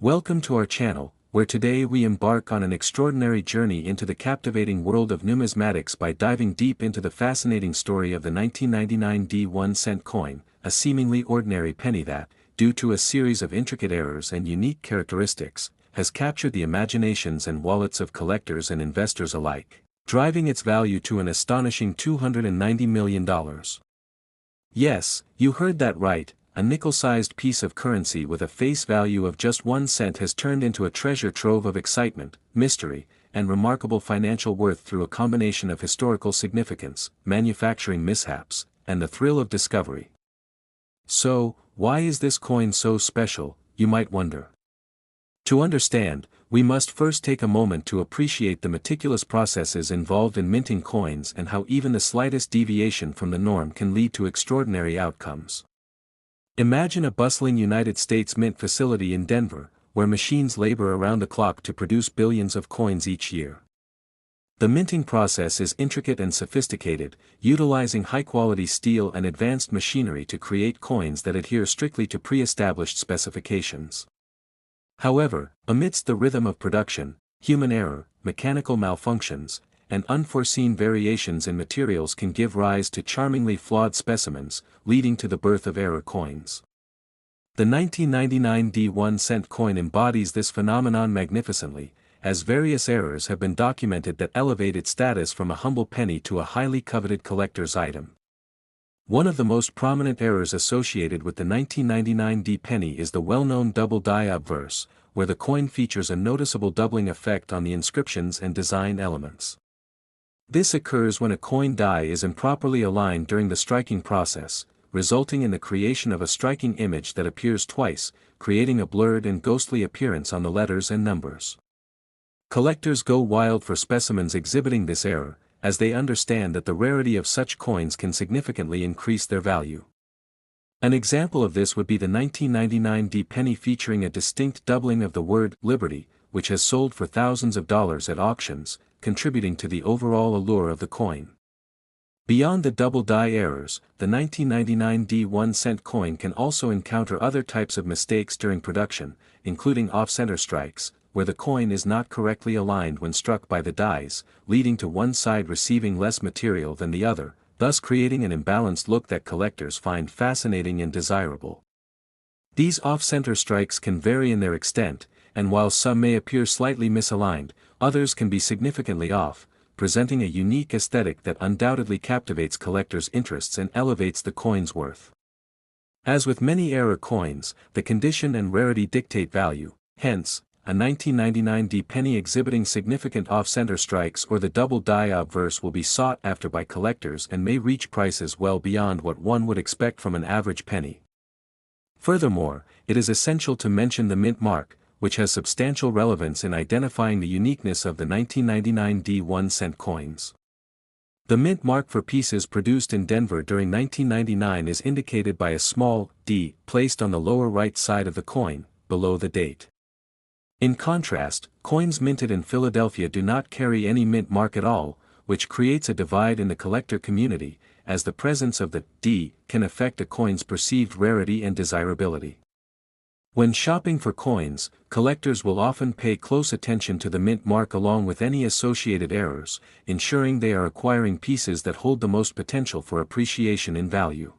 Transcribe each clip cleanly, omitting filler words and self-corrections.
Welcome to our channel, where today we embark on an extraordinary journey into the captivating world of numismatics by diving deep into the fascinating story of the 1999 D1 cent coin, a seemingly ordinary penny that, due to a series of intricate errors and unique characteristics, has captured the imaginations and wallets of collectors and investors alike, driving its value to an astonishing $290 million. Yes, you heard that right. A nickel-sized piece of currency with a face value of just 1 cent has turned into a treasure trove of excitement, mystery, and remarkable financial worth through a combination of historical significance, manufacturing mishaps, and the thrill of discovery. So, why is this coin so special, you might wonder? To understand, we must first take a moment to appreciate the meticulous processes involved in minting coins and how even the slightest deviation from the norm can lead to extraordinary outcomes. Imagine a bustling United States mint facility in Denver, where machines labor around the clock to produce billions of coins each year. The minting process is intricate and sophisticated, utilizing high-quality steel and advanced machinery to create coins that adhere strictly to pre-established specifications. However, amidst the rhythm of production, human error, mechanical malfunctions, and unforeseen variations in materials can give rise to charmingly flawed specimens, leading to the birth of error coins. The 1999 D1 cent coin embodies this phenomenon magnificently, as various errors have been documented that elevate its status from a humble penny to a highly coveted collector's item. One of the most prominent errors associated with the 1999 D penny is the well-known double die obverse, where the coin features a noticeable doubling effect on the inscriptions and design elements. This occurs when a coin die is improperly aligned during the striking process, resulting in the creation of a striking image that appears twice, creating a blurred and ghostly appearance on the letters and numbers. Collectors go wild for specimens exhibiting this error, as they understand that the rarity of such coins can significantly increase their value. An example of this would be the 1999 D penny featuring a distinct doubling of the word "Liberty," which has sold for thousands of dollars at auctions, contributing to the overall allure of the coin. Beyond the double die errors, the 1999 D1 cent coin can also encounter other types of mistakes during production, including off-center strikes, where the coin is not correctly aligned when struck by the dies, leading to one side receiving less material than the other, thus creating an imbalanced look that collectors find fascinating and desirable. These off-center strikes can vary in their extent, and while some may appear slightly misaligned, others can be significantly off, presenting a unique aesthetic that undoubtedly captivates collectors' interests and elevates the coin's worth. As with many error coins, the condition and rarity dictate value, hence, a 1999 D penny exhibiting significant off-center strikes or the double die obverse will be sought after by collectors and may reach prices well beyond what one would expect from an average penny. Furthermore, it is essential to mention the mint mark, which has substantial relevance in identifying the uniqueness of the 1999 D1 cent coins. The mint mark for pieces produced in Denver during 1999 is indicated by a small d placed on the lower right side of the coin, below the date. In contrast, coins minted in Philadelphia do not carry any mint mark at all, which creates a divide in the collector community, as the presence of the d can affect a coin's perceived rarity and desirability. When shopping for coins, collectors will often pay close attention to the mint mark along with any associated errors, ensuring they are acquiring pieces that hold the most potential for appreciation in value.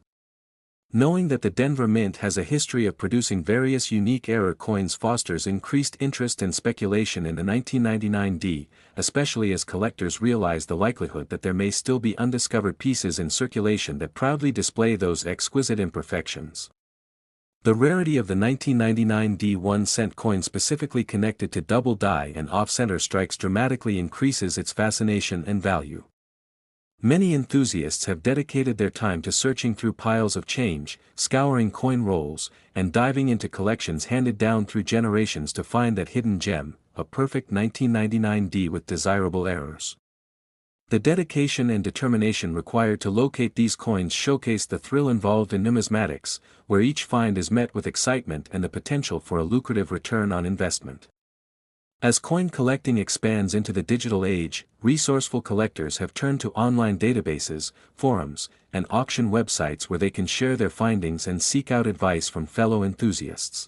Knowing that the Denver Mint has a history of producing various unique error coins fosters increased interest and speculation in the 1999 D, especially as collectors realize the likelihood that there may still be undiscovered pieces in circulation that proudly display those exquisite imperfections. The rarity of the 1999 D1 cent coin specifically connected to double die and off-center strikes dramatically increases its fascination and value. Many enthusiasts have dedicated their time to searching through piles of change, scouring coin rolls, and diving into collections handed down through generations to find that hidden gem, a perfect 1999 D with desirable errors. The dedication and determination required to locate these coins showcase the thrill involved in numismatics, where each find is met with excitement and the potential for a lucrative return on investment. As coin collecting expands into the digital age, resourceful collectors have turned to online databases, forums, and auction websites where they can share their findings and seek out advice from fellow enthusiasts.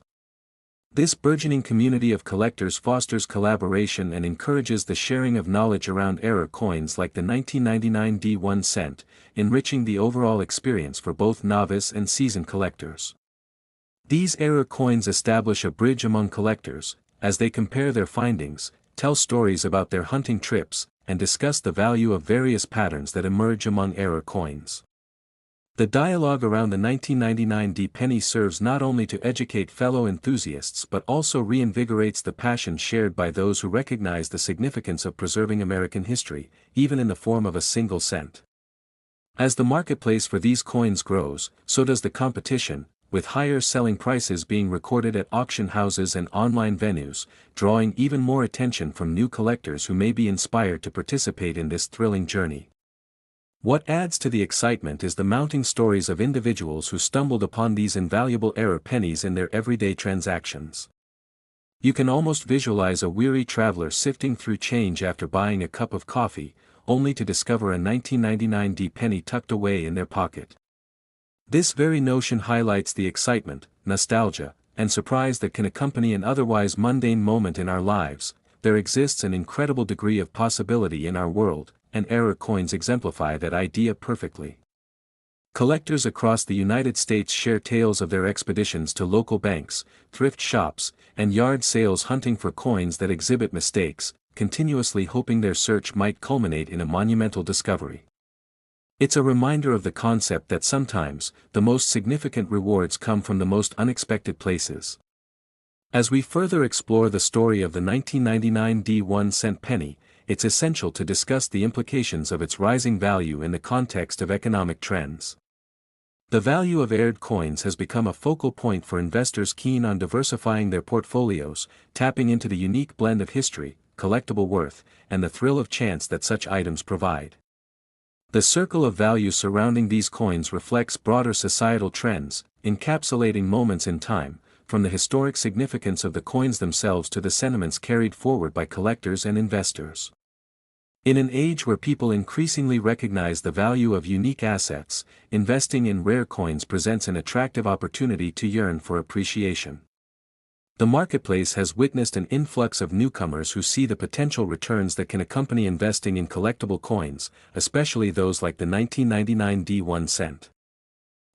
This burgeoning community of collectors fosters collaboration and encourages the sharing of knowledge around error coins like the 1999 D1 cent, enriching the overall experience for both novice and seasoned collectors. These error coins establish a bridge among collectors, as they compare their findings, tell stories about their hunting trips, and discuss the value of various patterns that emerge among error coins. The dialogue around the 1999 D penny serves not only to educate fellow enthusiasts but also reinvigorates the passion shared by those who recognize the significance of preserving American history, even in the form of a single cent. As the marketplace for these coins grows, so does the competition, with higher selling prices being recorded at auction houses and online venues, drawing even more attention from new collectors who may be inspired to participate in this thrilling journey. What adds to the excitement is the mounting stories of individuals who stumbled upon these invaluable error pennies in their everyday transactions. You can almost visualize a weary traveler sifting through change after buying a cup of coffee, only to discover a 1999 D penny tucked away in their pocket. This very notion highlights the excitement, nostalgia, and surprise that can accompany an otherwise mundane moment in our lives. There exists an incredible degree of possibility in our world, and error coins exemplify that idea perfectly. Collectors across the United States share tales of their expeditions to local banks, thrift shops, and yard sales hunting for coins that exhibit mistakes, continuously hoping their search might culminate in a monumental discovery. It's a reminder of the concept that sometimes, the most significant rewards come from the most unexpected places. As we further explore the story of the 1999 D1 cent penny, it's essential to discuss the implications of its rising value in the context of economic trends. The value of error coins has become a focal point for investors keen on diversifying their portfolios, tapping into the unique blend of history, collectible worth, and the thrill of chance that such items provide. The circle of value surrounding these coins reflects broader societal trends, encapsulating moments in time, from the historic significance of the coins themselves to the sentiments carried forward by collectors and investors. In an age where people increasingly recognize the value of unique assets, investing in rare coins presents an attractive opportunity to yearn for appreciation. The marketplace has witnessed an influx of newcomers who see the potential returns that can accompany investing in collectible coins, especially those like the 1999 D1 cent.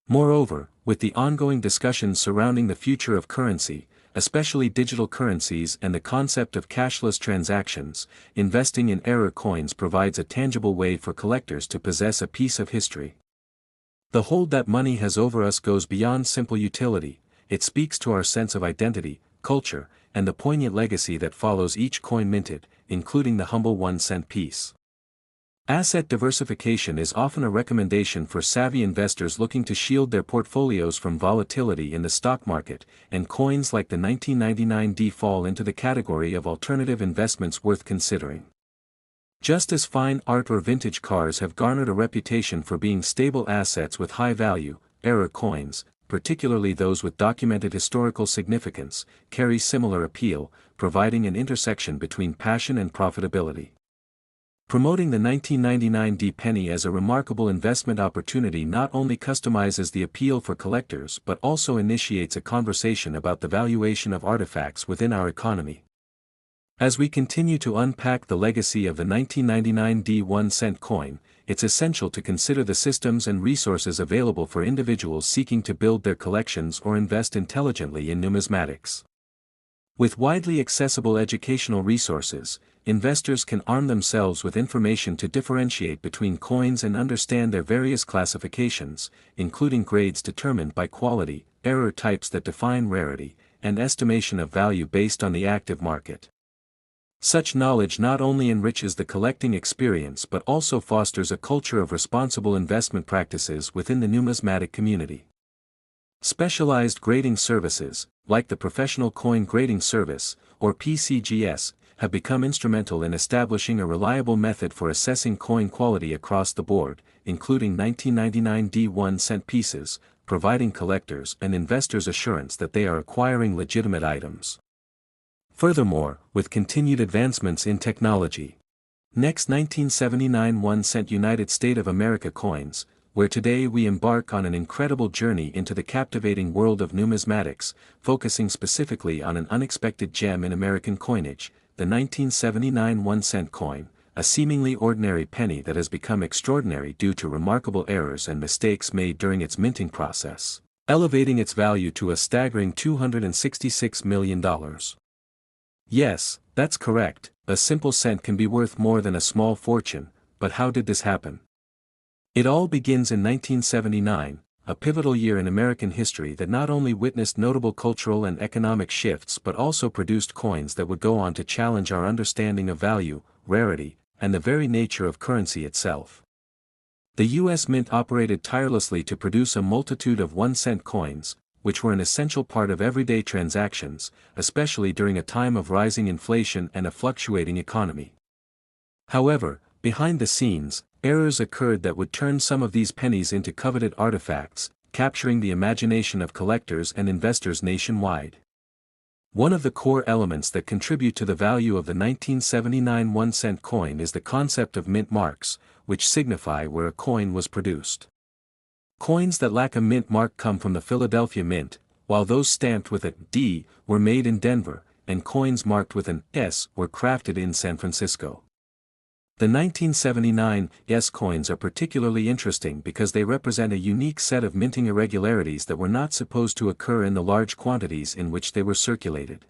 Moreover, with the ongoing discussions surrounding the future of currency, especially digital currencies and the concept of cashless transactions, investing in error coins provides a tangible way for collectors to possess a piece of history. The hold that money has over us goes beyond simple utility. It speaks to our sense of identity, culture, and the poignant legacy that follows each coin minted, including the humble 1-cent piece. Asset diversification is often a recommendation for savvy investors looking to shield their portfolios from volatility in the stock market, and coins like the 1999 D fall into the category of alternative investments worth considering. Just as fine art or vintage cars have garnered a reputation for being stable assets with high value, error coins, particularly those with documented historical significance, carry similar appeal, providing an intersection between passion and profitability. Promoting the 1999 D penny as a remarkable investment opportunity not only customizes the appeal for collectors but also initiates a conversation about the valuation of artifacts within our economy. As we continue to unpack the legacy of the 1999 D1 cent coin, it's essential to consider the systems and resources available for individuals seeking to build their collections or invest intelligently in numismatics. With widely accessible educational resources, investors can arm themselves with information to differentiate between coins and understand their various classifications, including grades determined by quality, error types that define rarity, and estimation of value based on the active market. Such knowledge not only enriches the collecting experience but also fosters a culture of responsible investment practices within the numismatic community. Specialized grading services, like the Professional Coin Grading Service, or PCGS, have become instrumental in establishing a reliable method for assessing coin quality across the board, including 1999 D1 cent pieces, providing collectors and investors assurance that they are acquiring legitimate items. Furthermore, with continued advancements in technology, next 1979 1-cent United States of America coins, where today we embark on an incredible journey into the captivating world of numismatics, focusing specifically on an unexpected gem in American coinage, the 1979 1-cent coin, a seemingly ordinary penny that has become extraordinary due to remarkable errors and mistakes made during its minting process, elevating its value to a staggering $266 million. Yes, that's correct, a simple cent can be worth more than a small fortune, but how did this happen? It all begins in 1979, a pivotal year in American history that not only witnessed notable cultural and economic shifts but also produced coins that would go on to challenge our understanding of value, rarity, and the very nature of currency itself. The U.S. Mint operated tirelessly to produce a multitude of 1-cent coins, which were an essential part of everyday transactions, especially during a time of rising inflation and a fluctuating economy. However, behind the scenes, errors occurred that would turn some of these pennies into coveted artifacts, capturing the imagination of collectors and investors nationwide. One of the core elements that contribute to the value of the 1979 1-cent coin is the concept of mint marks, which signify where a coin was produced. Coins that lack a mint mark come from the Philadelphia Mint, while those stamped with a D were made in Denver, and coins marked with an S were crafted in San Francisco. The 1979 S coins are particularly interesting because they represent a unique set of minting irregularities that were not supposed to occur in the large quantities in which they were circulated.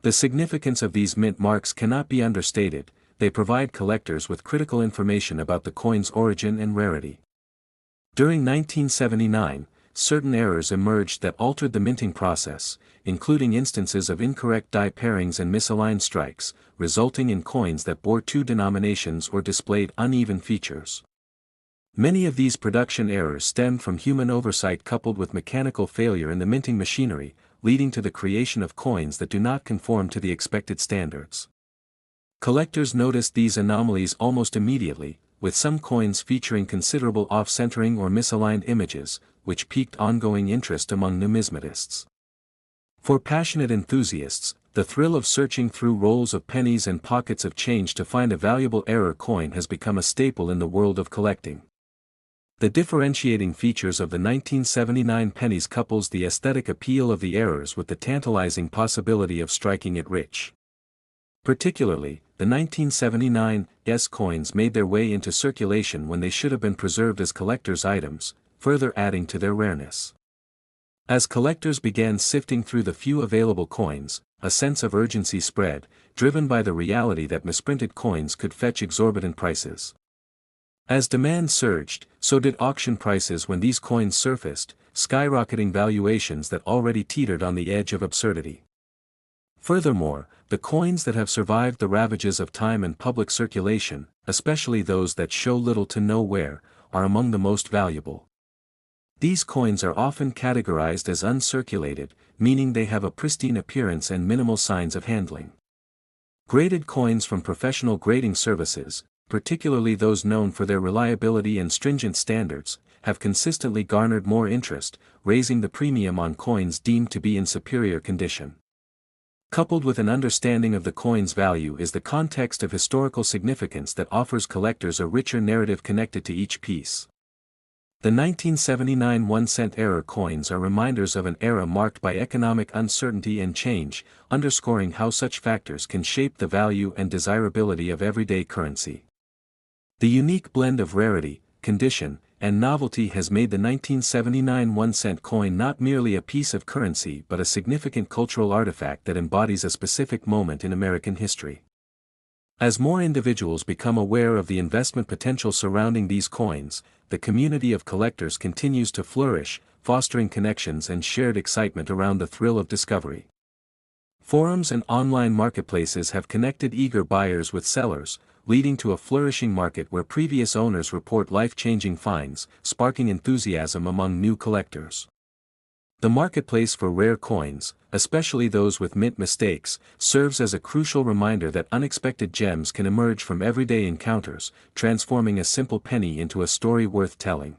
The significance of these mint marks cannot be understated, they provide collectors with critical information about the coin's origin and rarity. During 1979, certain errors emerged that altered the minting process, including instances of incorrect die pairings and misaligned strikes, resulting in coins that bore two denominations or displayed uneven features. Many of these production errors stemmed from human oversight coupled with mechanical failure in the minting machinery, leading to the creation of coins that do not conform to the expected standards. Collectors noticed these anomalies almost immediately, with some coins featuring considerable off-centering or misaligned images, which piqued ongoing interest among numismatists. For passionate enthusiasts, the thrill of searching through rolls of pennies and pockets of change to find a valuable error coin has become a staple in the world of collecting. The differentiating features of the 1979 pennies couples the aesthetic appeal of the errors with the tantalizing possibility of striking it rich. Particularly, the 1979 S coins made their way into circulation when they should have been preserved as collector's items, further adding to their rareness. As collectors began sifting through the few available coins, a sense of urgency spread, driven by the reality that misprinted coins could fetch exorbitant prices. As demand surged, so did auction prices when these coins surfaced, skyrocketing valuations that already teetered on the edge of absurdity. Furthermore, the coins that have survived the ravages of time and public circulation, especially those that show little to no wear, are among the most valuable. These coins are often categorized as uncirculated, meaning they have a pristine appearance and minimal signs of handling. Graded coins from professional grading services, particularly those known for their reliability and stringent standards, have consistently garnered more interest, raising the premium on coins deemed to be in superior condition. Coupled with an understanding of the coin's value is the context of historical significance that offers collectors a richer narrative connected to each piece. The 1979 1-cent error coins are reminders of an era marked by economic uncertainty and change, underscoring how such factors can shape the value and desirability of everyday currency. The unique blend of rarity, condition, and novelty has made the 1979 1-cent coin not merely a piece of currency but a significant cultural artifact that embodies a specific moment in American history. As more individuals become aware of the investment potential surrounding these coins, the community of collectors continues to flourish, fostering connections and shared excitement around the thrill of discovery. Forums and online marketplaces have connected eager buyers with sellers, leading to a flourishing market where previous owners report life-changing finds, sparking enthusiasm among new collectors. The marketplace for rare coins, especially those with mint mistakes, serves as a crucial reminder that unexpected gems can emerge from everyday encounters, transforming a simple penny into a story worth telling.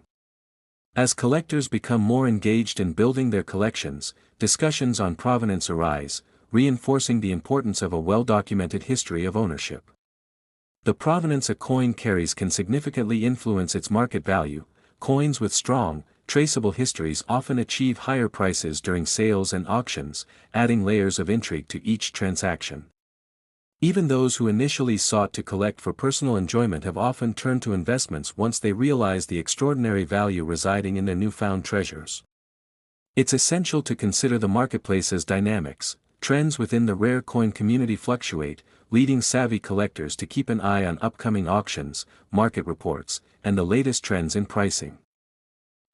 As collectors become more engaged in building their collections, discussions on provenance arise, reinforcing the importance of a well-documented history of ownership. The provenance a coin carries can significantly influence its market value, coins with strong, traceable histories often achieve higher prices during sales and auctions, adding layers of intrigue to each transaction. Even those who initially sought to collect for personal enjoyment have often turned to investments once they realize the extraordinary value residing in their newfound treasures. It's essential to consider the marketplace's dynamics. Trends within the rare coin community fluctuate, leading savvy collectors to keep an eye on upcoming auctions, market reports, and the latest trends in pricing.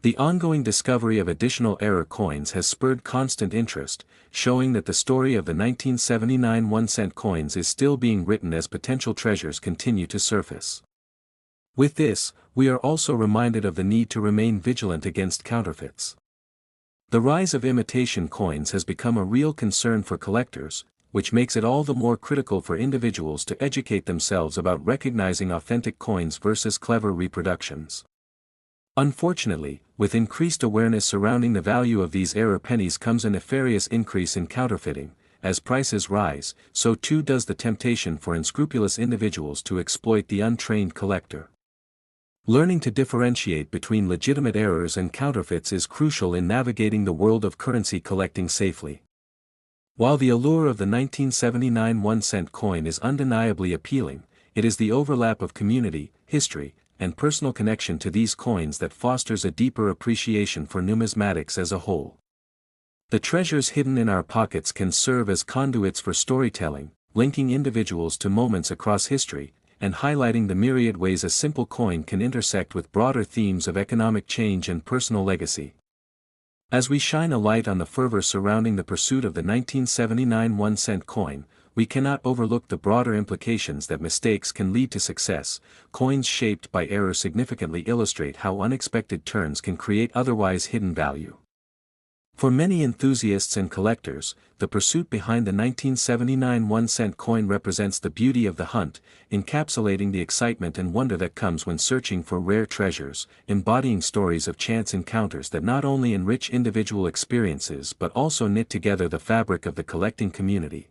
The ongoing discovery of additional error coins has spurred constant interest, showing that the story of the 1979 1-cent coins is still being written as potential treasures continue to surface. With this, we are also reminded of the need to remain vigilant against counterfeits. The rise of imitation coins has become a real concern for collectors, which makes it all the more critical for individuals to educate themselves about recognizing authentic coins versus clever reproductions. Unfortunately, with increased awareness surrounding the value of these error pennies comes a nefarious increase in counterfeiting. As prices rise, so too does the temptation for unscrupulous individuals to exploit the untrained collector. Learning to differentiate between legitimate errors and counterfeits is crucial in navigating the world of currency collecting safely. While the allure of the 1979 1-cent coin is undeniably appealing, it is the overlap of community, history, and personal connection to these coins that fosters a deeper appreciation for numismatics as a whole. The treasures hidden in our pockets can serve as conduits for storytelling, linking individuals to moments across history, and highlighting the myriad ways a simple coin can intersect with broader themes of economic change and personal legacy. As we shine a light on the fervor surrounding the pursuit of the 1979 1-cent coin, we cannot overlook the broader implications that mistakes can lead to success. Coins shaped by error significantly illustrate how unexpected turns can create otherwise hidden value. For many enthusiasts and collectors, the pursuit behind the 1979 1-cent coin represents the beauty of the hunt, encapsulating the excitement and wonder that comes when searching for rare treasures, embodying stories of chance encounters that not only enrich individual experiences but also knit together the fabric of the collecting community.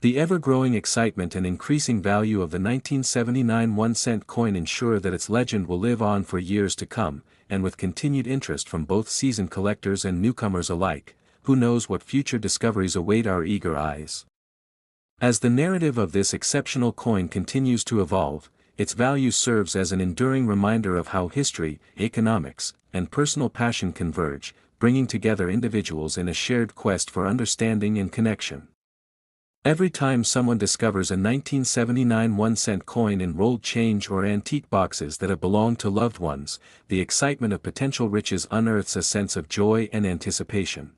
The ever-growing excitement and increasing value of the 1979 1-cent coin ensure that its legend will live on for years to come, and with continued interest from both seasoned collectors and newcomers alike, who knows what future discoveries await our eager eyes. As the narrative of this exceptional coin continues to evolve, its value serves as an enduring reminder of how history, economics, and personal passion converge, bringing together individuals in a shared quest for understanding and connection. Every time someone discovers a 1979 1-cent coin in rolled change or antique boxes that have belonged to loved ones, the excitement of potential riches unearths a sense of joy and anticipation.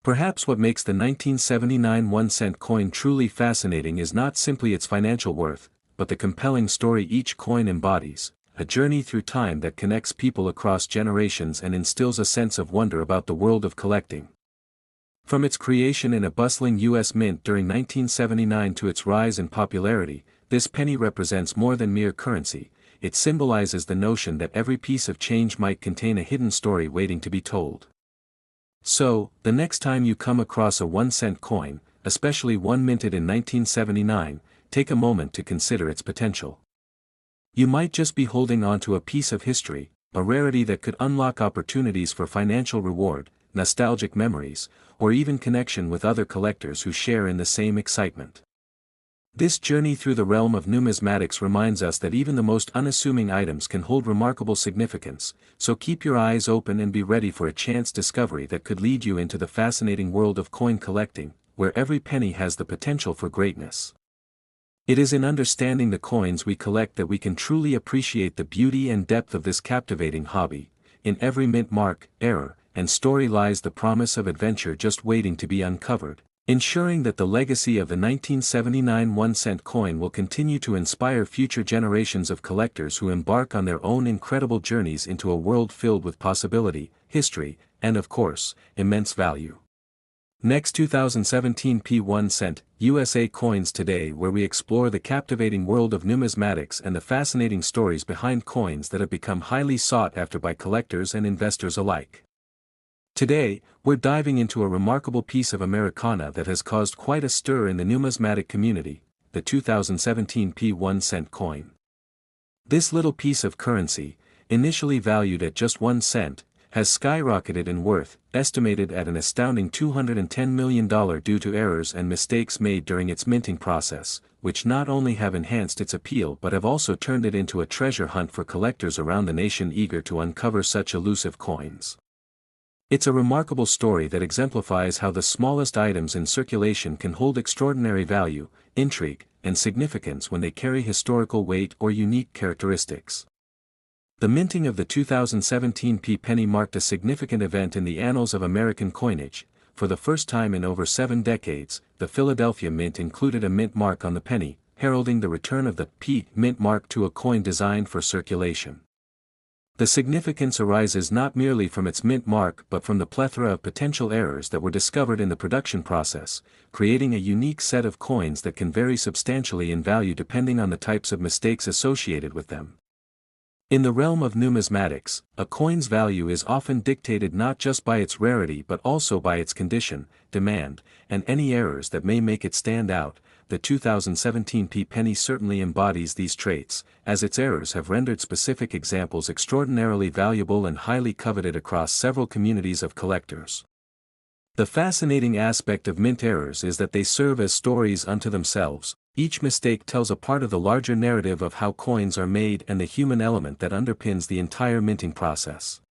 Perhaps what makes the 1979 1-cent coin truly fascinating is not simply its financial worth, but the compelling story each coin embodies, a journey through time that connects people across generations and instills a sense of wonder about the world of collecting. From its creation in a bustling U.S. mint during 1979 to its rise in popularity, this penny represents more than mere currency. It symbolizes the notion that every piece of change might contain a hidden story waiting to be told. So, the next time you come across a 1-cent coin, especially one minted in 1979, take a moment to consider its potential. You might just be holding on to a piece of history, a rarity that could unlock opportunities for financial reward, nostalgic memories, or even connection with other collectors who share in the same excitement. This journey through the realm of numismatics reminds us that even the most unassuming items can hold remarkable significance, so keep your eyes open and be ready for a chance discovery that could lead you into the fascinating world of coin collecting, where every penny has the potential for greatness. It is in understanding the coins we collect that we can truly appreciate the beauty and depth of this captivating hobby. In every mint mark, error, and story lies the promise of adventure just waiting to be uncovered, ensuring that the legacy of the 1979 1-cent coin will continue to inspire future generations of collectors who embark on their own incredible journeys into a world filled with possibility, history, and of course, immense value. Next 2017 P1 Cent, USA Coins Today, where we explore the captivating world of numismatics and the fascinating stories behind coins that have become highly sought after by collectors and investors alike. Today, we're diving into a remarkable piece of Americana that has caused quite a stir in the numismatic community, the 2017 P1 cent coin. This little piece of currency, initially valued at just 1 cent, has skyrocketed in worth, estimated at an astounding $210 million due to errors and mistakes made during its minting process, which not only have enhanced its appeal but have also turned it into a treasure hunt for collectors around the nation eager to uncover such elusive coins. It's a remarkable story that exemplifies how the smallest items in circulation can hold extraordinary value, intrigue, and significance when they carry historical weight or unique characteristics. The minting of the 2017 penny marked a significant event in the annals of American coinage. For the first time in over 7 decades, the Philadelphia Mint included a mint mark on the penny, heralding the return of the P mint mark to a coin designed for circulation. The significance arises not merely from its mint mark but from the plethora of potential errors that were discovered in the production process, creating a unique set of coins that can vary substantially in value depending on the types of mistakes associated with them. In the realm of numismatics, a coin's value is often dictated not just by its rarity but also by its condition, demand, and any errors that may make it stand out. The 2017 penny certainly embodies these traits, as its errors have rendered specific examples extraordinarily valuable and highly coveted across several communities of collectors. The fascinating aspect of mint errors is that they serve as stories unto themselves. Each mistake tells a part of the larger narrative of how coins are made and the human element that underpins the entire minting process.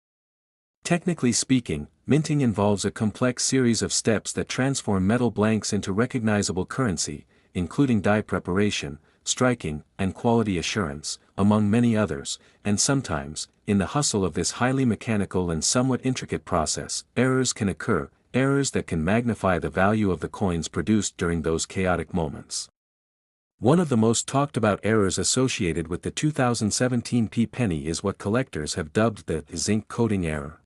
Technically speaking, minting involves a complex series of steps that transform metal blanks into recognizable currency, including die preparation, striking, and quality assurance, among many others, and sometimes, in the hustle of this highly mechanical and somewhat intricate process, errors can occur, errors that can magnify the value of the coins produced during those chaotic moments. One of the most talked about errors associated with the 2017 penny is what collectors have dubbed the zinc coating error.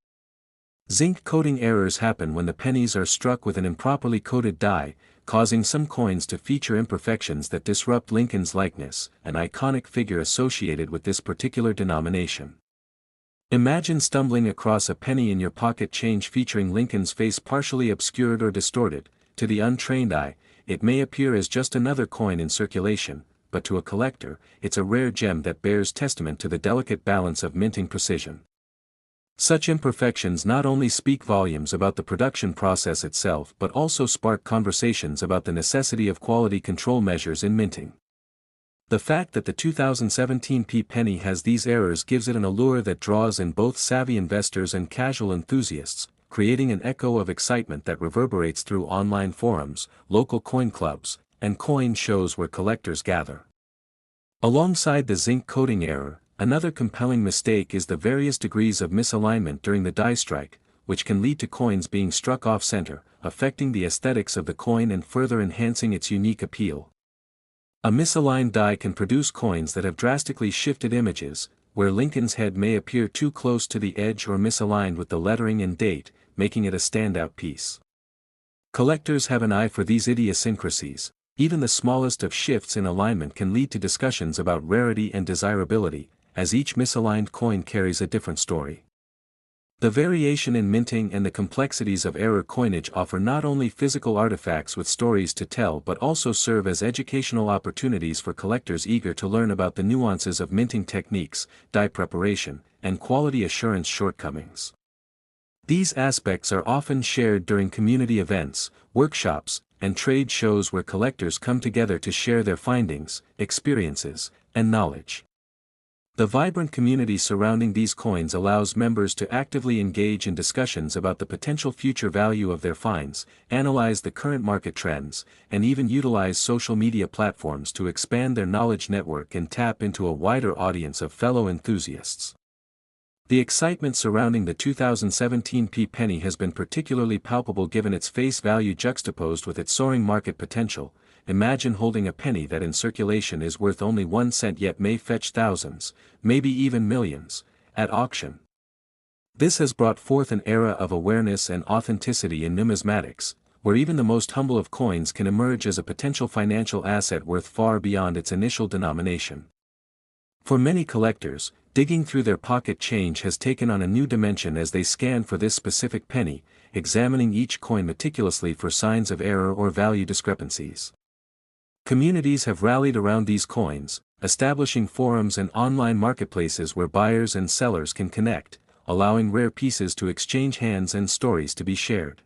Zinc coating errors happen when the pennies are struck with an improperly coated die, causing some coins to feature imperfections that disrupt Lincoln's likeness, an iconic figure associated with this particular denomination. Imagine stumbling across a penny in your pocket change featuring Lincoln's face partially obscured or distorted. To the untrained eye, it may appear as just another coin in circulation, but to a collector, it's a rare gem that bears testament to the delicate balance of minting precision. Such imperfections not only speak volumes about the production process itself but also spark conversations about the necessity of quality control measures in minting. The fact that the 2017 penny has these errors gives it an allure that draws in both savvy investors and casual enthusiasts, creating an echo of excitement that reverberates through online forums, local coin clubs, and coin shows where collectors gather. Alongside the zinc coating error, another compelling mistake is the various degrees of misalignment during the die strike, which can lead to coins being struck off-center, affecting the aesthetics of the coin and further enhancing its unique appeal. A misaligned die can produce coins that have drastically shifted images, where Lincoln's head may appear too close to the edge or misaligned with the lettering and date, making it a standout piece. Collectors have an eye for these idiosyncrasies. Even the smallest of shifts in alignment can lead to discussions about rarity and desirability, as each misaligned coin carries a different story. The variation in minting and the complexities of error coinage offer not only physical artifacts with stories to tell but also serve as educational opportunities for collectors eager to learn about the nuances of minting techniques, die preparation, and quality assurance shortcomings. These aspects are often shared during community events, workshops, and trade shows where collectors come together to share their findings, experiences, and knowledge. The vibrant community surrounding these coins allows members to actively engage in discussions about the potential future value of their finds, analyze the current market trends, and even utilize social media platforms to expand their knowledge network and tap into a wider audience of fellow enthusiasts. The excitement surrounding the 2017 penny has been particularly palpable given its face value juxtaposed with its soaring market potential. Imagine holding a penny that in circulation is worth only 1 cent yet may fetch thousands, maybe even millions, at auction. This has brought forth an era of awareness and authenticity in numismatics, where even the most humble of coins can emerge as a potential financial asset worth far beyond its initial denomination. For many collectors, digging through their pocket change has taken on a new dimension as they scan for this specific penny, examining each coin meticulously for signs of error or value discrepancies. Communities have rallied around these coins, establishing forums and online marketplaces where buyers and sellers can connect, allowing rare pieces to exchange hands and stories to be shared.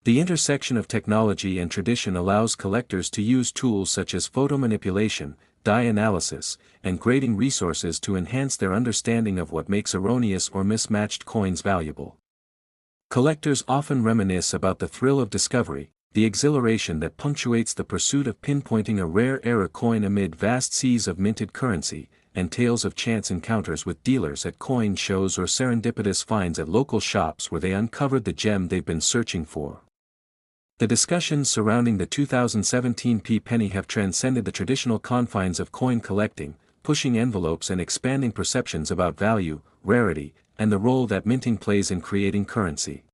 The intersection of technology and tradition allows collectors to use tools such as photo manipulation, dye analysis, and grading resources to enhance their understanding of what makes erroneous or mismatched coins valuable. Collectors often reminisce about the thrill of discovery, the exhilaration that punctuates the pursuit of pinpointing a rare error coin amid vast seas of minted currency, and tales of chance encounters with dealers at coin shows or serendipitous finds at local shops where they uncovered the gem they've been searching for. The discussions surrounding the 2017 Penny have transcended the traditional confines of coin collecting, pushing envelopes and expanding perceptions about value, rarity, and the role that minting plays in creating currency.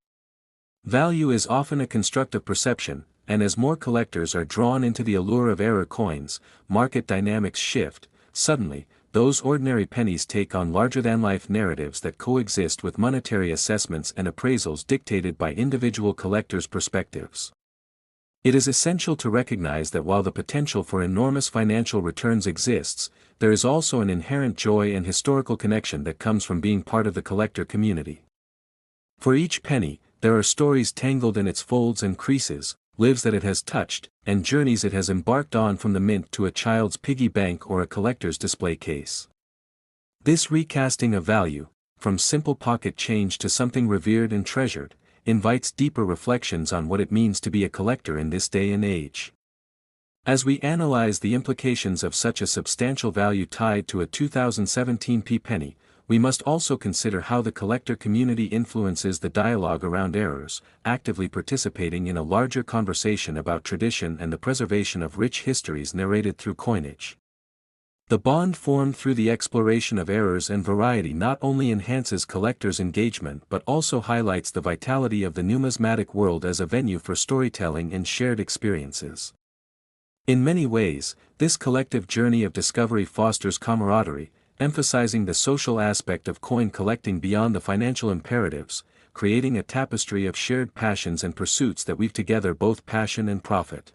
Value is often a construct of perception, and as more collectors are drawn into the allure of error coins, market dynamics shift. Suddenly, those ordinary pennies take on larger-than-life narratives that coexist with monetary assessments and appraisals dictated by individual collectors' perspectives. It is essential to recognize that while the potential for enormous financial returns exists, there is also an inherent joy and historical connection that comes from being part of the collector community. For each penny, there are stories tangled in its folds and creases, lives that it has touched, and journeys it has embarked on from the mint to a child's piggy bank or a collector's display case. This recasting of value, from simple pocket change to something revered and treasured, invites deeper reflections on what it means to be a collector in this day and age. As we analyze the implications of such a substantial value tied to a 2017 penny, we must also consider how the collector community influences the dialogue around errors, actively participating in a larger conversation about tradition and the preservation of rich histories narrated through coinage. The bond formed through the exploration of errors and variety not only enhances collectors' engagement but also highlights the vitality of the numismatic world as a venue for storytelling and shared experiences. In many ways, this collective journey of discovery fosters camaraderie, emphasizing the social aspect of coin collecting beyond the financial imperatives, creating a tapestry of shared passions and pursuits that weave together both passion and profit.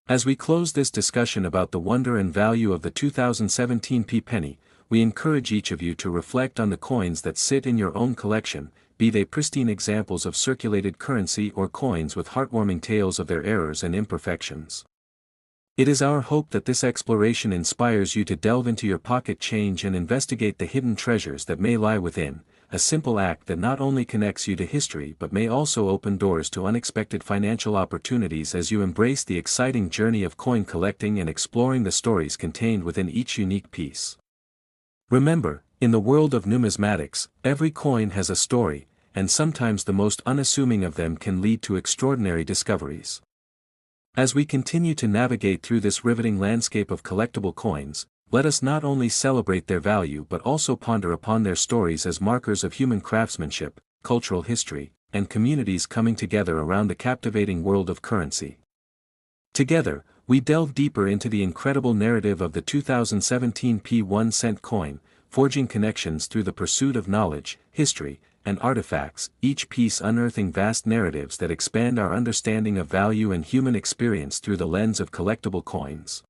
As we close this discussion about the wonder and value of the 2017 penny, we encourage each of you to reflect on the coins that sit in your own collection, be they pristine examples of circulated currency or coins with heartwarming tales of their errors and imperfections. It is our hope that this exploration inspires you to delve into your pocket change and investigate the hidden treasures that may lie within, a simple act that not only connects you to history but may also open doors to unexpected financial opportunities as you embrace the exciting journey of coin collecting and exploring the stories contained within each unique piece. Remember, in the world of numismatics, every coin has a story, and sometimes the most unassuming of them can lead to extraordinary discoveries. As we continue to navigate through this riveting landscape of collectible coins, let us not only celebrate their value but also ponder upon their stories as markers of human craftsmanship, cultural history, and communities coming together around the captivating world of currency. Together, we delve deeper into the incredible narrative of the 2017 1 cent coin, forging connections through the pursuit of knowledge, history, and artifacts, each piece unearthing vast narratives that expand our understanding of value and human experience through the lens of collectible coins.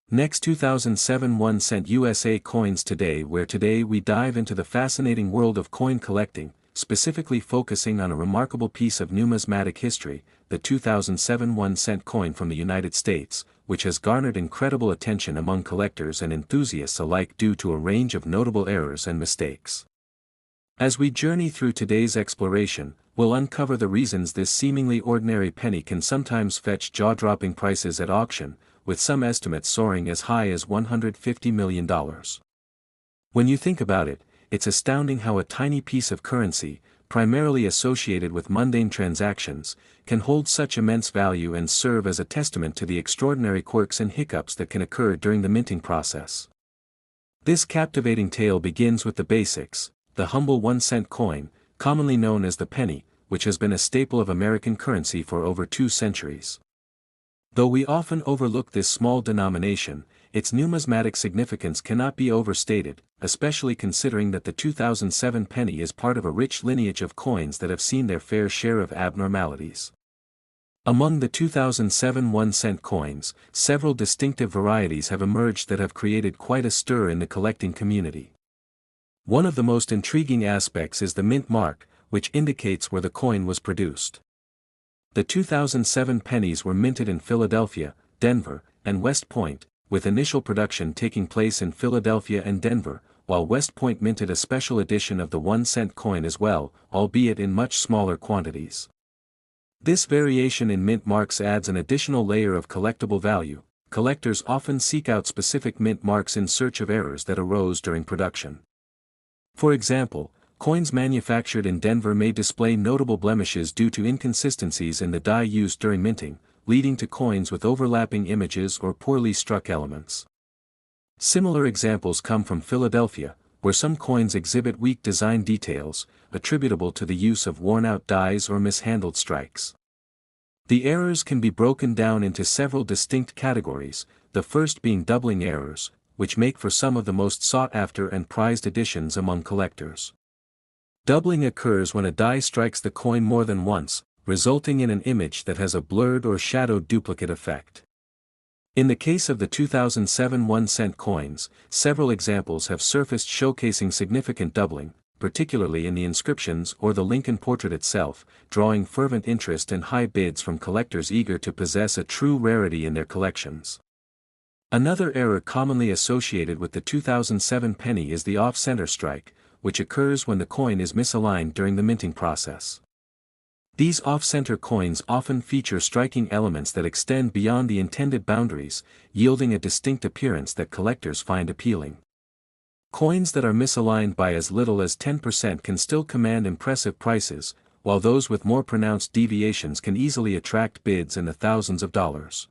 Next 2007 1 cent USA coins today, where today we dive into the fascinating world of coin collecting, specifically focusing on a remarkable piece of numismatic history, the 2007 1 cent coin from the United States, which has garnered incredible attention among collectors and enthusiasts alike due to a range of notable errors and mistakes. As we journey through today's exploration, we'll uncover the reasons this seemingly ordinary penny can sometimes fetch jaw-dropping prices at auction, with some estimates soaring as high as $150 million. When you think about it, it's astounding how a tiny piece of currency, primarily associated with mundane transactions, can hold such immense value and serve as a testament to the extraordinary quirks and hiccups that can occur during the minting process. This captivating tale begins with the basics, the humble 1 cent coin, commonly known as the penny, which has been a staple of American currency for over 2 centuries. Though we often overlook this small denomination, its numismatic significance cannot be overstated, especially considering that the 2007 penny is part of a rich lineage of coins that have seen their fair share of abnormalities. Among the 2007 1-cent coins, several distinctive varieties have emerged that have created quite a stir in the collecting community. One of the most intriguing aspects is the mint mark, which indicates where the coin was produced. The 2007 pennies were minted in Philadelphia, Denver, and West Point, with initial production taking place in Philadelphia and Denver, while West Point minted a special edition of the 1-cent coin as well, albeit in much smaller quantities. This variation in mint marks adds an additional layer of collectible value. Collectors often seek out specific mint marks in search of errors that arose during production. For example, coins manufactured in Denver may display notable blemishes due to inconsistencies in the die used during minting, leading to coins with overlapping images or poorly struck elements. Similar examples come from Philadelphia, where some coins exhibit weak design details, attributable to the use of worn-out dies or mishandled strikes. The errors can be broken down into several distinct categories, the first being doubling errors, which make for some of the most sought-after and prized editions among collectors. Doubling occurs when a die strikes the coin more than once, resulting in an image that has a blurred or shadowed duplicate effect. In the case of the 2007 1-cent coins, several examples have surfaced showcasing significant doubling, particularly in the inscriptions or the Lincoln portrait itself, drawing fervent interest and high bids from collectors eager to possess a true rarity in their collections. Another error commonly associated with the 2007 penny is the off-center strike, which occurs when the coin is misaligned during the minting process. These off-center coins often feature striking elements that extend beyond the intended boundaries, yielding a distinct appearance that collectors find appealing. Coins that are misaligned by as little as 10% can still command impressive prices, while those with more pronounced deviations can easily attract bids in the thousands of dollars.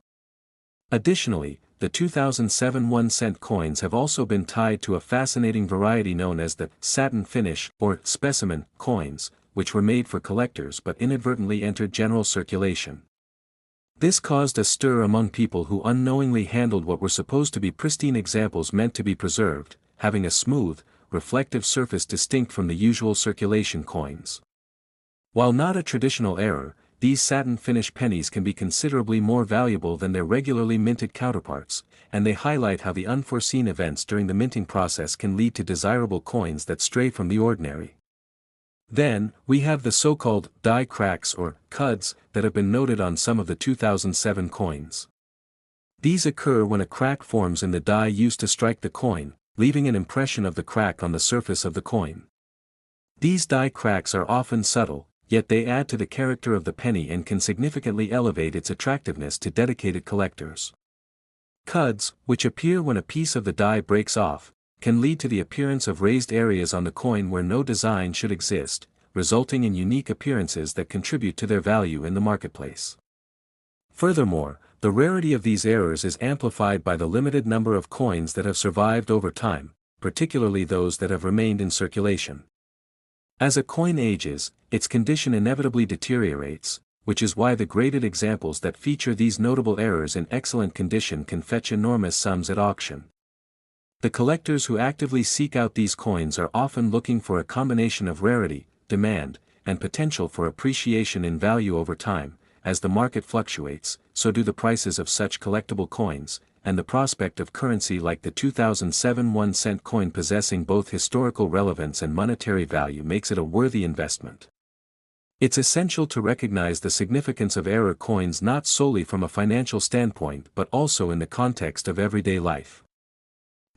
Additionally, the 2007 1-cent coins have also been tied to a fascinating variety known as the satin finish or specimen coins, which were made for collectors but inadvertently entered general circulation. This caused a stir among people who unknowingly handled what were supposed to be pristine examples meant to be preserved, having a smooth, reflective surface distinct from the usual circulation coins. While not a traditional error, these satin finish pennies can be considerably more valuable than their regularly minted counterparts, and they highlight how the unforeseen events during the minting process can lead to desirable coins that stray from the ordinary. Then, we have the so-called die cracks or cuds that have been noted on some of the 2007 coins. These occur when a crack forms in the die used to strike the coin, leaving an impression of the crack on the surface of the coin. These die cracks are often subtle, yet they add to the character of the penny and can significantly elevate its attractiveness to dedicated collectors. Cuds, which appear when a piece of the die breaks off, can lead to the appearance of raised areas on the coin where no design should exist, resulting in unique appearances that contribute to their value in the marketplace. Furthermore, the rarity of these errors is amplified by the limited number of coins that have survived over time, particularly those that have remained in circulation. As a coin ages, its condition inevitably deteriorates, which is why the graded examples that feature these notable errors in excellent condition can fetch enormous sums at auction. The collectors who actively seek out these coins are often looking for a combination of rarity, demand, and potential for appreciation in value over time. As the market fluctuates, so do the prices of such collectible coins, and the prospect of currency like the 2007 1-cent coin possessing both historical relevance and monetary value makes it a worthy investment. It's essential to recognize the significance of error coins not solely from a financial standpoint but also in the context of everyday life.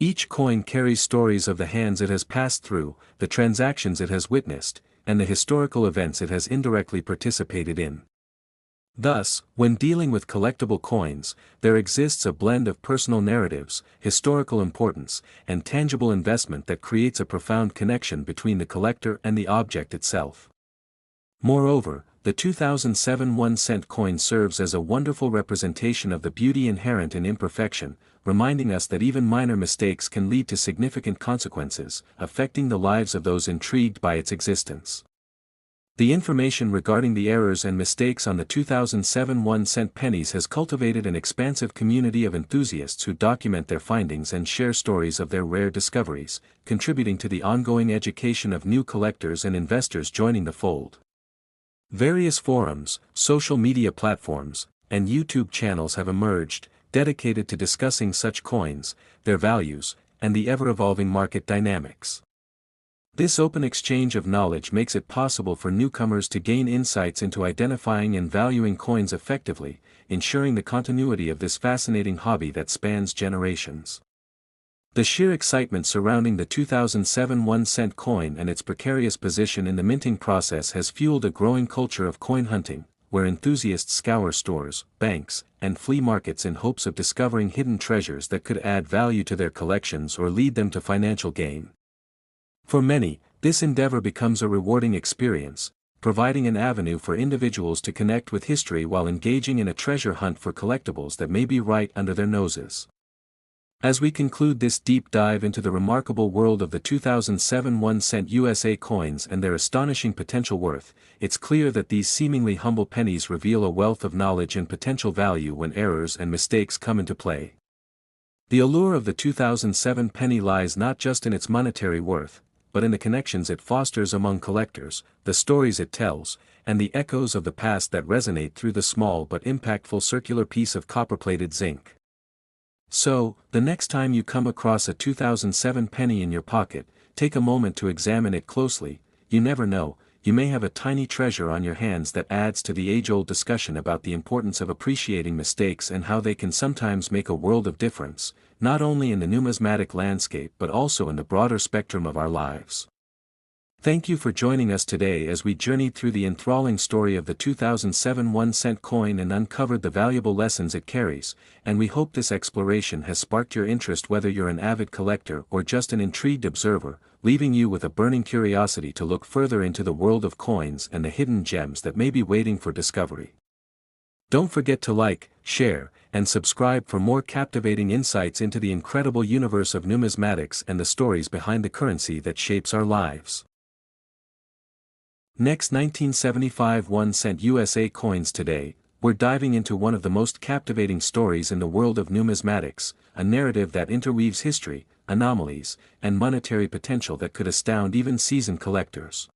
Each coin carries stories of the hands it has passed through, the transactions it has witnessed, and the historical events it has indirectly participated in. Thus, when dealing with collectible coins, there exists a blend of personal narratives, historical importance, and tangible investment that creates a profound connection between the collector and the object itself. Moreover, the 2007 1-cent coin serves as a wonderful representation of the beauty inherent in imperfection, reminding us that even minor mistakes can lead to significant consequences, affecting the lives of those intrigued by its existence. The information regarding the errors and mistakes on the 2007 1-cent pennies has cultivated an expansive community of enthusiasts who document their findings and share stories of their rare discoveries, contributing to the ongoing education of new collectors and investors joining the fold. Various forums, social media platforms, and YouTube channels have emerged, dedicated to discussing such coins, their values, and the ever-evolving market dynamics. This open exchange of knowledge makes it possible for newcomers to gain insights into identifying and valuing coins effectively, ensuring the continuity of this fascinating hobby that spans generations. The sheer excitement surrounding the 2007 1-cent coin and its precarious position in the minting process has fueled a growing culture of coin hunting, where enthusiasts scour stores, banks, and flea markets in hopes of discovering hidden treasures that could add value to their collections or lead them to financial gain. For many, this endeavor becomes a rewarding experience, providing an avenue for individuals to connect with history while engaging in a treasure hunt for collectibles that may be right under their noses. As we conclude this deep dive into the remarkable world of the 2007 1-cent USA coins and their astonishing potential worth, it's clear that these seemingly humble pennies reveal a wealth of knowledge and potential value when errors and mistakes come into play. The allure of the 2007 penny lies not just in its monetary worth, but in the connections it fosters among collectors, the stories it tells, and the echoes of the past that resonate through the small but impactful circular piece of copper-plated zinc. So, the next time you come across a 2007 penny in your pocket, take a moment to examine it closely. You never know, you may have a tiny treasure on your hands that adds to the age-old discussion about the importance of appreciating mistakes and how they can sometimes make a world of difference, not only in the numismatic landscape but also in the broader spectrum of our lives. Thank you for joining us today as we journeyed through the enthralling story of the 2007 1-cent coin and uncovered the valuable lessons it carries, and we hope this exploration has sparked your interest whether you're an avid collector or just an intrigued observer, leaving you with a burning curiosity to look further into the world of coins and the hidden gems that may be waiting for discovery. Don't forget to like, share, and subscribe for more captivating insights into the incredible universe of numismatics and the stories behind the currency that shapes our lives. Next, 1975 1-cent USA coins. Today, we're diving into one of the most captivating stories in the world of numismatics, a narrative that interweaves history, anomalies, and monetary potential that could astound even seasoned collectors.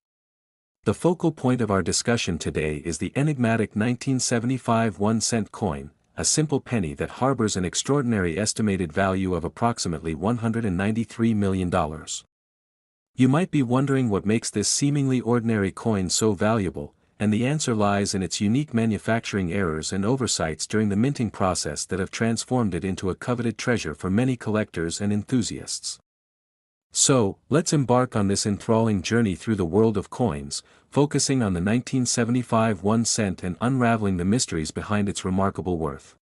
The focal point of our discussion today is the enigmatic 1975 1-cent coin, a simple penny that harbors an extraordinary estimated value of approximately $193 million. You might be wondering what makes this seemingly ordinary coin so valuable, and the answer lies in its unique manufacturing errors and oversights during the minting process that have transformed it into a coveted treasure for many collectors and enthusiasts. So, let's embark on this enthralling journey through the world of coins, focusing on the 1975 1-cent and unraveling the mysteries behind its remarkable worth.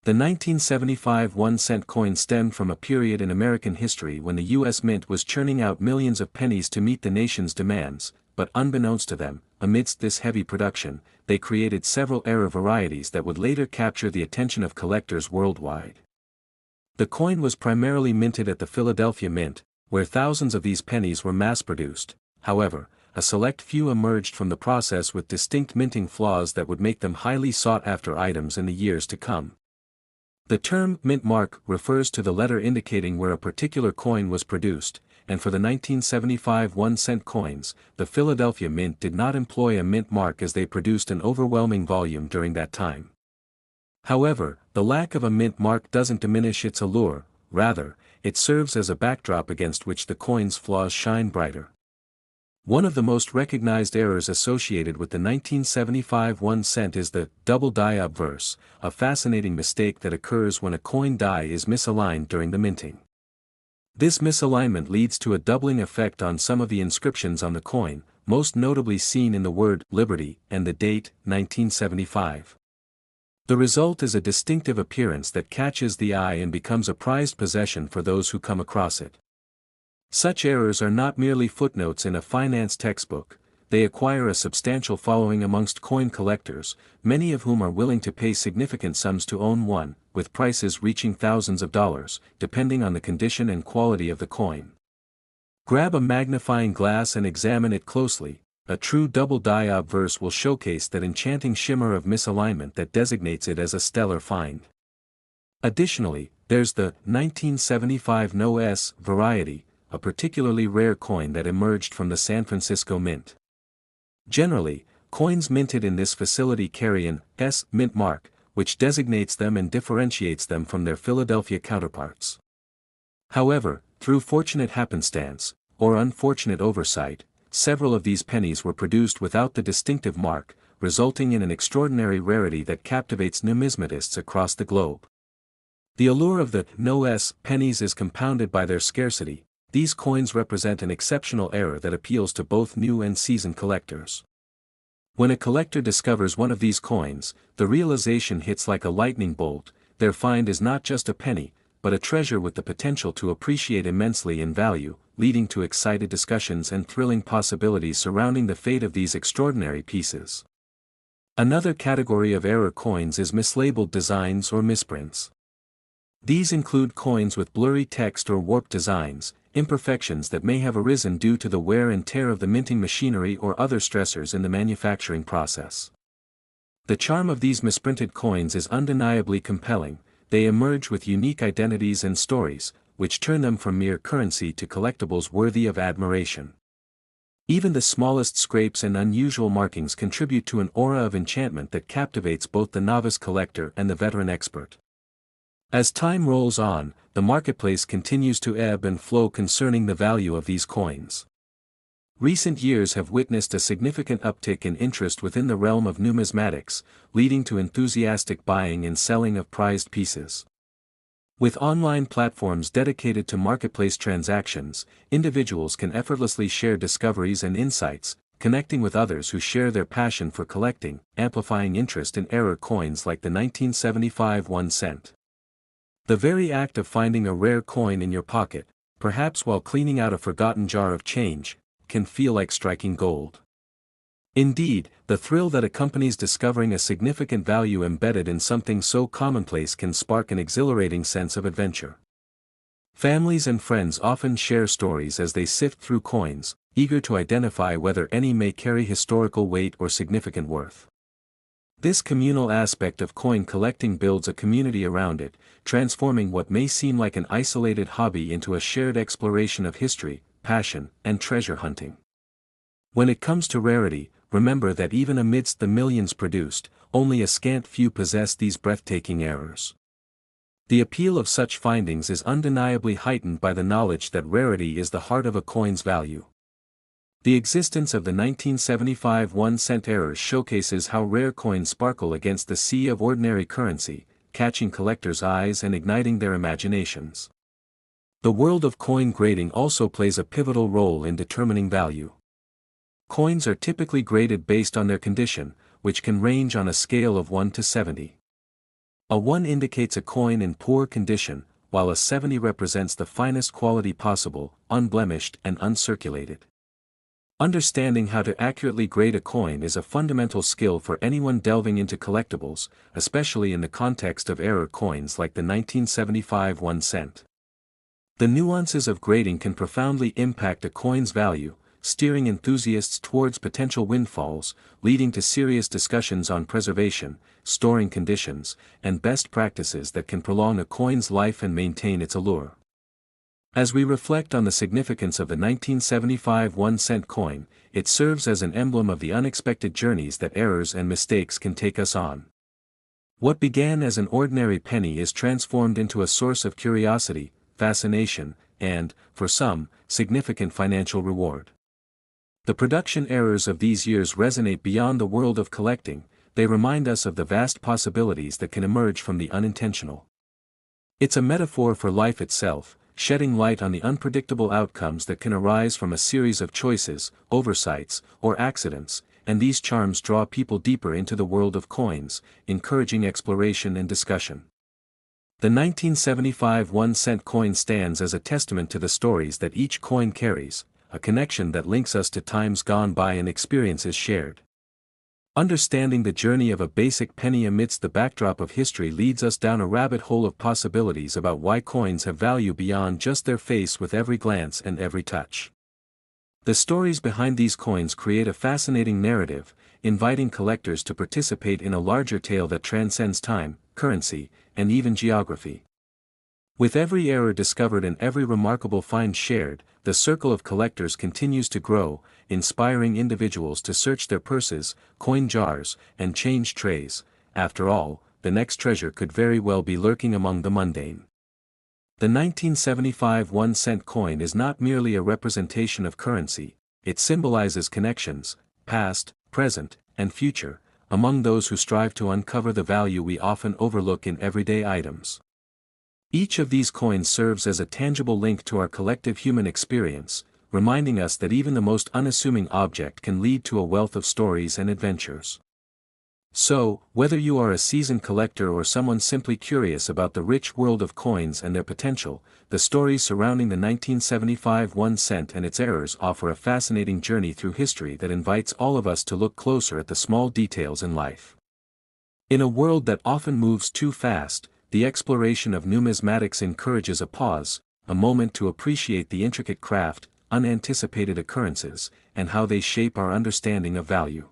The 1975 1-cent coin stemmed from a period in American history when the U.S. Mint was churning out millions of pennies to meet the nation's demands, but unbeknownst to them, amidst this heavy production, they created several error varieties that would later capture the attention of collectors worldwide. The coin was primarily minted at the Philadelphia Mint, where thousands of these pennies were mass-produced. However, a select few emerged from the process with distinct minting flaws that would make them highly sought-after items in the years to come. The term mint mark refers to the letter indicating where a particular coin was produced, and for the 1975 1-cent coins, the Philadelphia Mint did not employ a mint mark as they produced an overwhelming volume during that time. However, the lack of a mint mark doesn't diminish its allure, rather, it serves as a backdrop against which the coin's flaws shine brighter. One of the most recognized errors associated with the 1975 1-cent is the double die obverse, a fascinating mistake that occurs when a coin die is misaligned during the minting. This misalignment leads to a doubling effect on some of the inscriptions on the coin, most notably seen in the word Liberty and the date 1975. The result is a distinctive appearance that catches the eye and becomes a prized possession for those who come across it. Such errors are not merely footnotes in a finance textbook, they acquire a substantial following amongst coin collectors, many of whom are willing to pay significant sums to own one, with prices reaching thousands of dollars, depending on the condition and quality of the coin. Grab a magnifying glass and examine it closely. A true double die obverse will showcase that enchanting shimmer of misalignment that designates it as a stellar find. Additionally, there's the 1975 No S variety, a particularly rare coin that emerged from the San Francisco Mint. Generally, Coins minted in this facility carry an S mint mark, which designates them and differentiates them from their Philadelphia counterparts. However, through fortunate happenstance, or unfortunate oversight, several of these pennies were produced without the distinctive mark, resulting in an extraordinary rarity that captivates numismatists across the globe. The allure of the no S pennies is compounded by their scarcity. These coins represent an exceptional error that appeals to both new and seasoned collectors. When a collector discovers one of these coins, the realization hits like a lightning bolt: their find is not just a penny, but a treasure with the potential to appreciate immensely in value, leading to excited discussions and thrilling possibilities surrounding the fate of these extraordinary pieces. Another category of error coins is mislabeled designs or misprints. These include coins with blurry text or warped designs, imperfections that may have arisen due to the wear and tear of the minting machinery or other stressors in the manufacturing process. The charm of these misprinted coins is undeniably compelling. They emerge with unique identities and stories, which turn them from mere currency to collectibles worthy of admiration. Even the smallest scrapes and unusual markings contribute to an aura of enchantment that captivates both the novice collector and the veteran expert. As time rolls on, the marketplace continues to ebb and flow concerning the value of these coins. Recent years have witnessed a significant uptick in interest within the realm of numismatics, leading to enthusiastic buying and selling of prized pieces. With online platforms dedicated to marketplace transactions, individuals can effortlessly share discoveries and insights, connecting with others who share their passion for collecting, amplifying interest in error coins like the 1975 1 cent. The very act of finding a rare coin in your pocket, perhaps while cleaning out a forgotten jar of change, can feel like striking gold. Indeed, the thrill that accompanies discovering a significant value embedded in something so commonplace can spark an exhilarating sense of adventure. Families and friends often share stories as they sift through coins, eager to identify whether any may carry historical weight or significant worth. This communal aspect of coin collecting builds a community around it, transforming what may seem like an isolated hobby into a shared exploration of history, passion, and treasure hunting. When it comes to rarity, remember that even amidst the millions produced, only a scant few possess these breathtaking errors. The appeal of such findings is undeniably heightened by the knowledge that rarity is the heart of a coin's value. The existence of the 1975 1 cent errors showcases how rare coins sparkle against the sea of ordinary currency, catching collectors' eyes and igniting their imaginations. The world of coin grading also plays a pivotal role in determining value. Coins are typically graded based on their condition, which can range on a scale of 1 to 70. A 1 indicates a coin in poor condition, while a 70 represents the finest quality possible, unblemished and uncirculated. Understanding how to accurately grade a coin is a fundamental skill for anyone delving into collectibles, especially in the context of error coins like the 1975 1 cent. The nuances of grading can profoundly impact a coin's value, steering enthusiasts towards potential windfalls, leading to serious discussions on preservation, storing conditions, and best practices that can prolong a coin's life and maintain its allure. As we reflect on the significance of the 1975 1 cent coin, it serves as an emblem of the unexpected journeys that errors and mistakes can take us on. What began as an ordinary penny is transformed into a source of curiosity, fascination, and, for some, significant financial reward. The production errors of these years resonate beyond the world of collecting. They remind us of the vast possibilities that can emerge from the unintentional. It's a metaphor for life itself, shedding light on the unpredictable outcomes that can arise from a series of choices, oversights, or accidents, and these charms draw people deeper into the world of coins, encouraging exploration and discussion. The 1975 1 cent coin stands as a testament to the stories that each coin carries, a connection that links us to times gone by and experiences shared. Understanding the journey of a basic penny amidst the backdrop of history leads us down a rabbit hole of possibilities about why coins have value beyond just their face with every glance and every touch. The stories behind these coins create a fascinating narrative, inviting collectors to participate in a larger tale that transcends time, currency, and even geography. With every error discovered and every remarkable find shared, the circle of collectors continues to grow, inspiring individuals to search their purses, coin jars, and change trays. After all, the next treasure could very well be lurking among the mundane. The 1975 1-cent coin is not merely a representation of currency, it symbolizes connections, past, present, and future, among those who strive to uncover the value we often overlook in everyday items. Each of these coins serves as a tangible link to our collective human experience, reminding us that even the most unassuming object can lead to a wealth of stories and adventures. So, whether you are a seasoned collector or someone simply curious about the rich world of coins and their potential, the stories surrounding the 1975 1-cent and its errors offer a fascinating journey through history that invites all of us to look closer at the small details in life. In a world that often moves too fast, the exploration of numismatics encourages a pause, a moment to appreciate the intricate craft, unanticipated occurrences, and how they shape our understanding of value.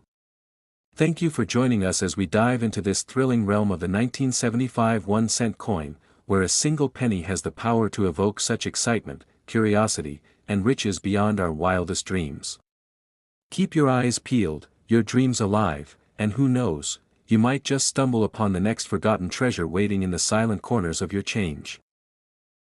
Thank you for joining us as we dive into this thrilling realm of the 1975 1-cent coin, where a single penny has the power to evoke such excitement, curiosity, and riches beyond our wildest dreams. Keep your eyes peeled, your dreams alive, and who knows, you might just stumble upon the next forgotten treasure waiting in the silent corners of your change.